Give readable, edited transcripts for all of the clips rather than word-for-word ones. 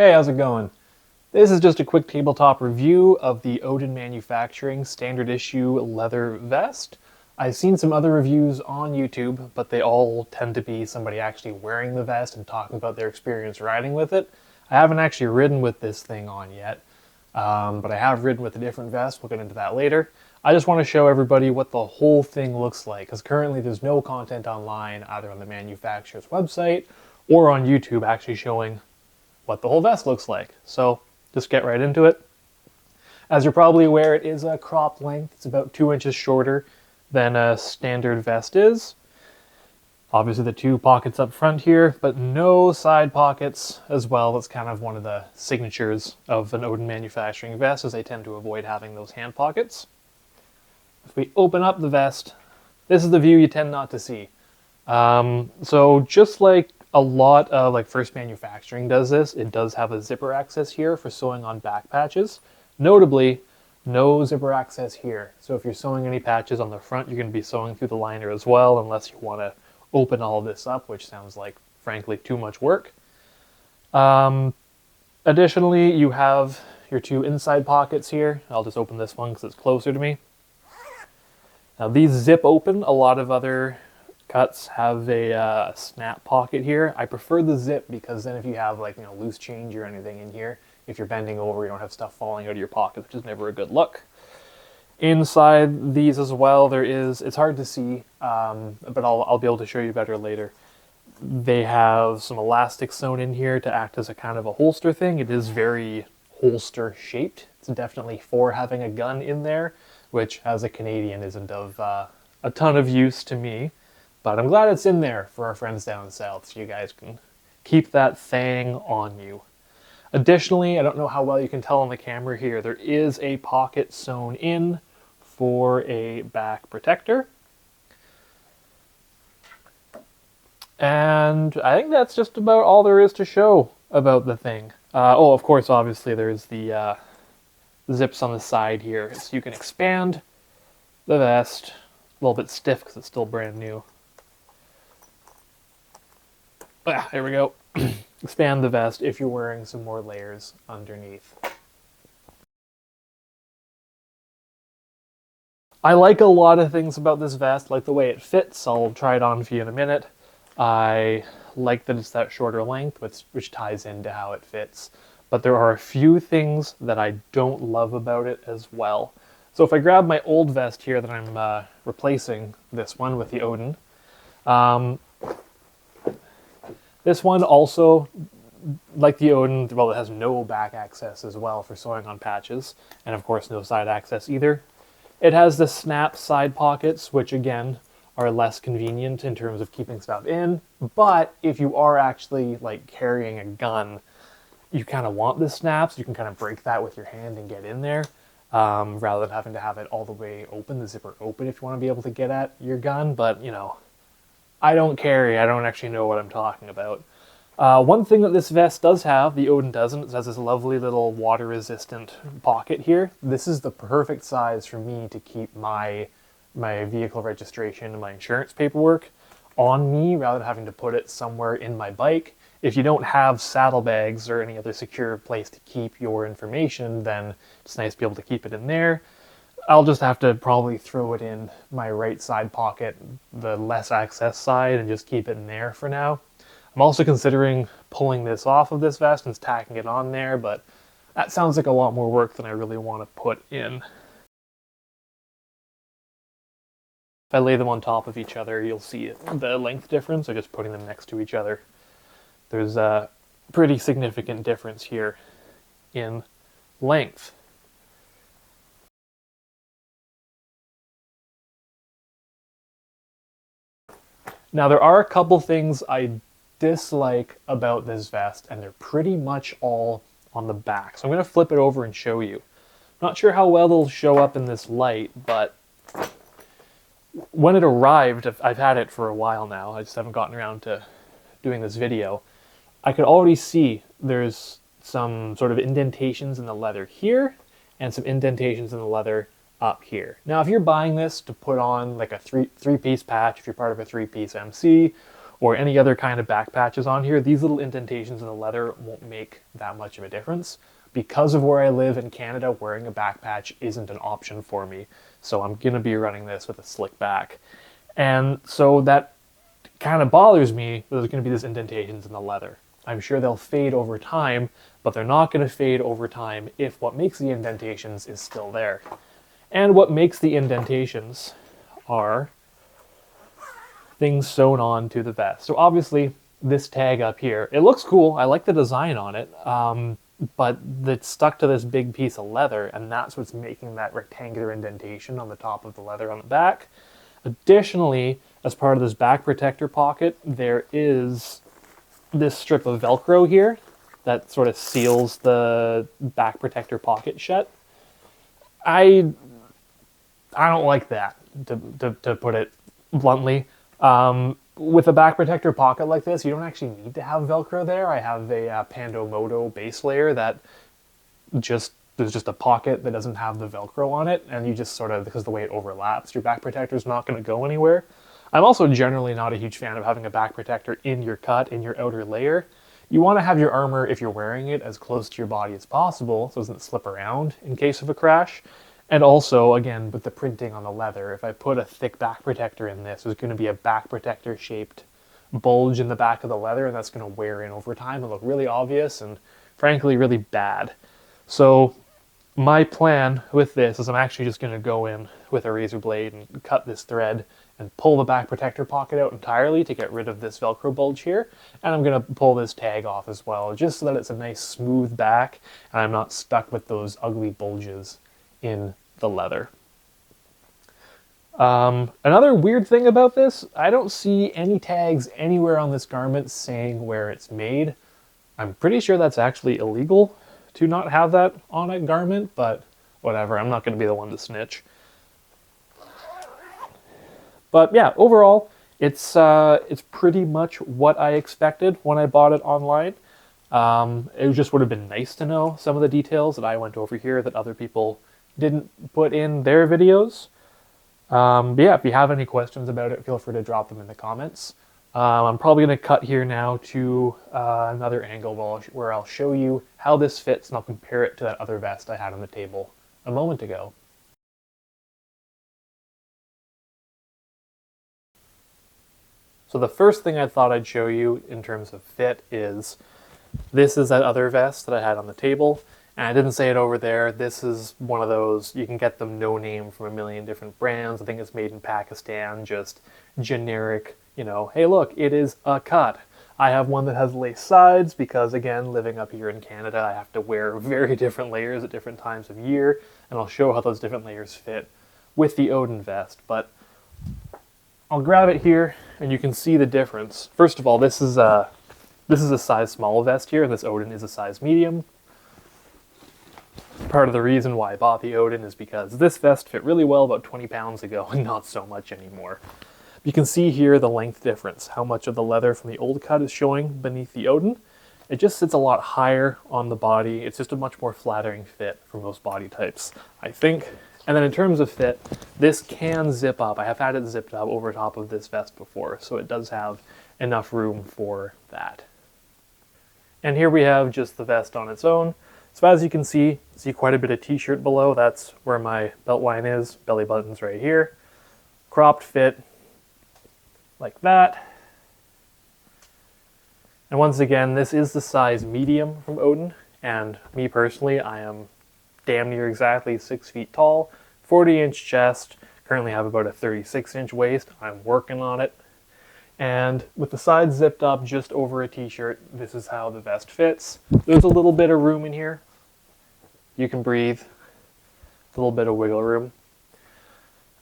Hey, how's it going? This is just a quick tabletop review of the Odin Manufacturing standard issue leather vest. I've seen some other reviews on YouTube, but they all tend to be somebody actually wearing the vest and talking about their experience riding with it. I haven't actually ridden with this thing on yet, but I have ridden with a different vest. We'll get into that later. I just want to show everybody what the whole thing looks like, because currently there's no content online, either on the manufacturer's website or on YouTube actually showing what the whole vest looks like. So just get right into it. As you're probably aware, it is a cropped length. It's about 2 inches shorter than a standard vest is. Obviously the 2 pockets up front here, but no side pockets as well. That's kind of one of the signatures of an Odin Manufacturing vest, as they tend to avoid having those hand pockets. If we open up the vest, this is the view you tend not to see. So just like a lot of First Manufacturing does this, it does have a zipper access here for sewing on back patches. Notably, no zipper access here. So if you're sewing any patches on the front, you're going to be sewing through the liner as well, unless you want to open all of this up, which sounds like, frankly, too much work. Additionally, you have your 2 inside pockets here. I'll just open this one because it's closer to me. Now these zip open. A lot of other cuts have a snap pocket here. I prefer the zip because then if you have loose change or anything in here, if you're bending over, you don't have stuff falling out of your pocket, which is never a good look. Inside these as well, it's hard to see, but I'll be able to show you better later. They have some elastic sewn in here to act as a kind of a holster thing. It is very holster shaped. It's definitely for having a gun in there, which as a Canadian isn't of a ton of use to me. But I'm glad it's in there for our friends down south, so you guys can keep that thing on you. Additionally, I don't know how well you can tell on the camera here, there is a pocket sewn in for a back protector. And I think that's just about all there is to show about the thing. Oh, of course, obviously there's the zips on the side here, so you can expand the vest. A little bit stiff because it's still brand new. There we go. Expand the vest if you're wearing some more layers underneath. I like a lot of things about this vest, like the way it fits. I'll try it on for you in a minute. I like that it's that shorter length, which ties into how it fits. But there are a few things that I don't love about it as well. So if I grab my old vest here that I'm replacing this one with the Odin, this one also, like the Odin, well, it has no back access as well for sewing on patches, and of course no side access either. It has the snap side pockets, which again are less convenient in terms of keeping stuff in, but if you are actually carrying a gun, you kind of want the snaps. You can kind of break that with your hand and get in there, rather than having to have it all the way open, the zipper open, if you want to be able to get at your gun. But I don't carry. I don't actually know what I'm talking about. One thing that this vest does have, the Odin doesn't, it has this lovely little water-resistant pocket here. This is the perfect size for me to keep my vehicle registration and my insurance paperwork on me, rather than having to put it somewhere in my bike. If you don't have saddlebags or any other secure place to keep your information, then it's nice to be able to keep it in there. I'll just have to probably throw it in my right side pocket, the less access side, and just keep it in there for now. I'm also considering pulling this off of this vest and tacking it on there, but that sounds like a lot more work than I really want to put in. If I lay them on top of each other, you'll see the length difference, or just putting them next to each other. There's a pretty significant difference here in length. Now there are a couple things I dislike about this vest, and they're pretty much all on the back. So I'm going to flip it over and show you. Not sure how well they'll show up in this light, but when it arrived, I've had it for a while now, I just haven't gotten around to doing this video, I could already see there's some sort of indentations in the leather here, and some indentations in the leather up here. Now if you're buying this to put on like a three-piece patch, if you're part of a 3-piece MC, or any other kind of back patches on here, these little indentations in the leather won't make that much of a difference. Because of where I live in Canada, wearing a back patch isn't an option for me. So I'm going to be running this with a slick back. And so that kind of bothers me that there's going to be these indentations in the leather. I'm sure they'll fade over time, but they're not going to fade over time if what makes the indentations is still there. And what makes the indentations are things sewn on to the vest. So obviously this tag up here, it looks cool. I like the design on it, but it's stuck to this big piece of leather, and that's what's making that rectangular indentation on the top of the leather on the back. Additionally, as part of this back protector pocket, there is this strip of Velcro here that sort of seals the back protector pocket shut. I don't like that, to put it bluntly. With a back protector pocket like this, you don't actually need to have Velcro there. I have a Pandomoto base layer that there's just a pocket that doesn't have the Velcro on it, and you just sort of, because of the way it overlaps, your back protector is not going to go anywhere. I'm also generally not a huge fan of having a back protector in your cut, in your outer layer. You want to have your armor, if you're wearing it, as close to your body as possible so it doesn't slip around in case of a crash. And also, again, with the printing on the leather, if I put a thick back protector in this, there's going to be a back protector shaped bulge in the back of the leather, and that's going to wear in over time and look really obvious and frankly really bad. So my plan with this is I'm actually just going to go in with a razor blade and cut this thread and pull the back protector pocket out entirely to get rid of this Velcro bulge here. And I'm going to pull this tag off as well, just so that it's a nice smooth back and I'm not stuck with those ugly bulges in the leather. Another weird thing about this, I don't see any tags anywhere on this garment saying where it's made. I'm pretty sure that's actually illegal to not have that on a garment, but whatever, I'm not going to be the one to snitch. But yeah, overall, it's pretty much what I expected when I bought it online. It just would have been nice to know some of the details that I went over here that other people didn't put in their videos. But yeah, if you have any questions about it, feel free to drop them in the comments. I'm probably going to cut here now to another angle where I'll show you how this fits, and I'll compare it to that other vest I had on the table a moment ago. So the first thing I thought I'd show you in terms of fit is, this is that other vest that I had on the table. And I didn't say it over there, this is one of those, you can get them no name from a million different brands. I think it's made in Pakistan, just generic, you know, hey look, it is a cut. I have one that has lace sides because, again, living up here in Canada, I have to wear very different layers at different times of year, and I'll show how those different layers fit with the Odin vest. But I'll grab it here, and you can see the difference. First of all, this is a size small vest here, and this Odin is a size medium. Part of the reason why I bought the Odin is because this vest fit really well about 20 pounds ago and not so much anymore. You can see here the length difference, how much of the leather from the old cut is showing beneath the Odin. It just sits a lot higher on the body. It's just a much more flattering fit for most body types, I think. And then in terms of fit, this can zip up. I have had it zipped up over top of this vest before, so it does have enough room for that. And here we have just the vest on its own. So as you can see quite a bit of t-shirt below. That's where my belt line is. Belly button's right here. Cropped fit like that. And once again, this is the size medium from Odin. And me personally, I am damn near exactly 6 feet tall, 40-inch chest, currently have about a 36-inch waist. I'm working on it. And with the sides zipped up just over a t-shirt, this is how the vest fits. There's a little bit of room in here. You can breathe. A little bit of wiggle room.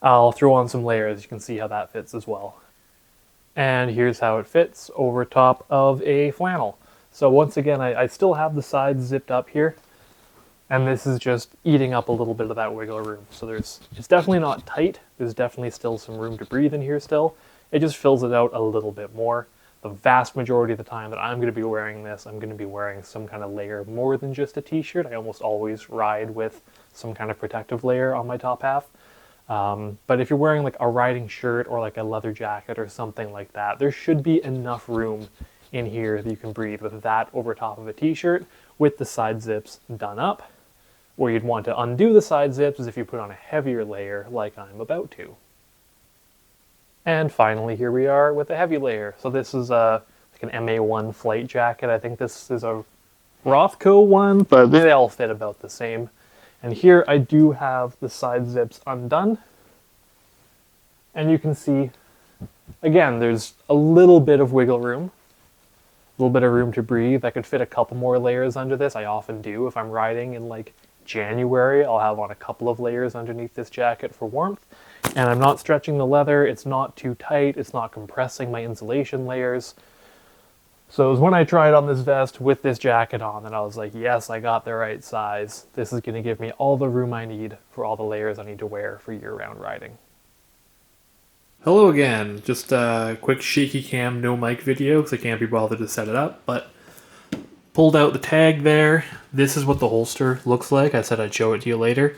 I'll throw on some layers. You can see how that fits as well. And here's how it fits over top of a flannel. So once again, I still have the sides zipped up here. And this is just eating up a little bit of that wiggle room. So it's definitely not tight. There's definitely still some room to breathe in here still. It just fills it out a little bit more. The vast majority of the time that I'm going to be wearing this, I'm going to be wearing some kind of layer more than just a t-shirt. I almost always ride with some kind of protective layer on my top half. But if you're wearing like a riding shirt or like a leather jacket or something like that, there should be enough room in here that you can breathe with that over top of a t-shirt with the side zips done up. Where you'd want to undo the side zips is if you put on a heavier layer like I'm about to. And finally, here we are with a heavy layer. So this is like an MA1 flight jacket. I think this is a Rothco one, but they all fit about the same. And here I do have the side zips undone. And you can see, again, there's a little bit of wiggle room. A little bit of room to breathe. I could fit a couple more layers under this. I often do. If I'm riding in like January, I'll have on a couple of layers underneath this jacket for warmth. And I'm not stretching the leather. It's not too tight. It's not compressing my insulation layers. So it was when I tried on this vest with this jacket on that I was like, yes, I got the right size. This is going to give me all the room I need for all the layers I need to wear for year-round riding. Hello again. Just a quick shaky cam, no mic video because I can't be bothered to set it up, but pulled out the tag there. This is what the holster looks like. I said I'd show it to you later.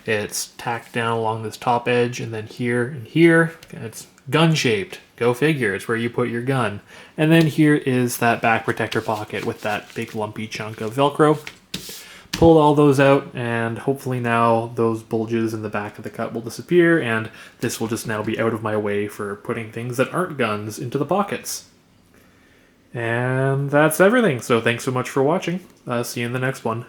It's tacked down along this top edge, and then here and here. It's gun-shaped. Go figure, it's where you put your gun. And then here is that back protector pocket with that big lumpy chunk of Velcro. Pulled all those out, and hopefully now those bulges in the back of the cut will disappear, and this will just now be out of my way for putting things that aren't guns into the pockets. And that's everything, so thanks so much for watching. See you in the next one.